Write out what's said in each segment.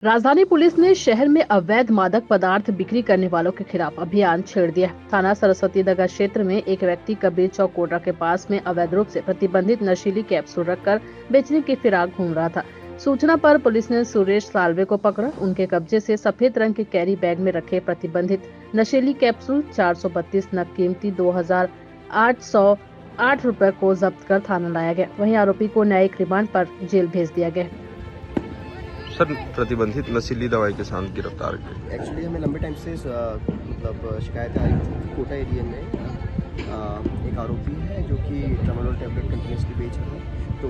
राजधानी पुलिस ने शहर में अवैध मादक पदार्थ बिक्री करने वालों के खिलाफ अभियान छेड़ दिया। थाना सरस्वती नगर क्षेत्र में एक व्यक्ति कबीर चौक कोटरा के पास में अवैध रूप से प्रतिबंधित नशीली कैप्सूल रखकर बेचने की फिराक घूम रहा था। सूचना पर पुलिस ने सुरेश साल्वे को पकड़ा। उनके कब्जे से सफेद रंग के कैरी बैग में रखे प्रतिबंधित नशीली कैप्सूल 432 नग कीमती 2,808 रुपए को जब्त कर थाना लाया गया। वहीं आरोपी को न्यायिक रिमांड पर जेल भेज दिया गया। सर, प्रतिबंधित नशीली दवाई के साथ गिरफ्तार किए। एक्चुअली हमें लंबे टाइम से मतलब शिकायत आ रही थी कि कोटा एरिया में एक आरोपी है जो कि ट्रामाडोल टैबलेट कंटिन्यूसली बेच रहा है। तो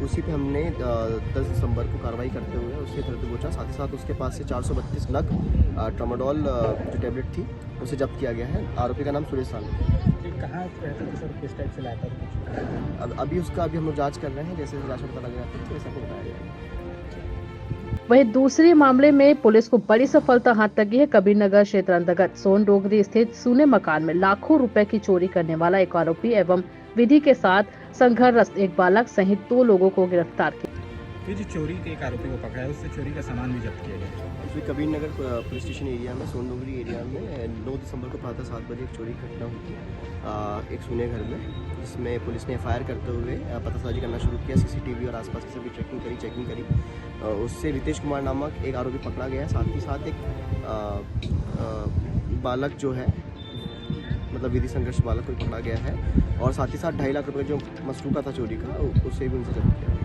उसी पे हमने 10 दिसंबर को कार्रवाई करते हुए उससे धरती बोचा, साथ ही साथ उसके पास से 432 नग ट्रामाडोल जो टैबलेट थी उसे जब्त किया गया है। आरोपी का नाम सुरेश साल्वे। कहाँ रहता था सर, किस टाइप से लाता था? अभी हम लोग जाँच कर रहे हैं, जैसे जाँच में पता लग जाता है तो वैसा को बताया जाएगा। वहीं दूसरे मामले में पुलिस को बड़ी सफलता हाथ लगी है। कबीर नगर क्षेत्र अंतर्गत सोन डोगरी स्थित सूने मकान में लाखों रुपए की चोरी करने वाला एक आरोपी एवं विधि के साथ संघर्षरत एक बालक सहित 2 लोगों को गिरफ्तार किया। ये जो चोरी के एक आरोपी को पकड़ा है, उससे चोरी का सामान भी जब्त किया गया। इसमें Kabir Nagar police station area में सोन डोगरी एरिया में 9 दिसंबर को प्रातः 7 बजे एक चोरी की घटना हुई थी एक सूने घर में, जिसमें पुलिस ने एफआईआर करते हुए पतासाजी करना शुरू किया। सीसीटीवी और आसपास की सभी चेकिंग करी। उससे रितेश कुमार नामक एक आरोपी पकड़ा गया। साथ ही साथ एक बालक जो है मतलब विधि संघर्ष बालक को पकड़ा गया है और साथ ही साथ 2.5 लाख रुपये जो मसरूका था चोरी का, उससे भी उनसे जब्त किया।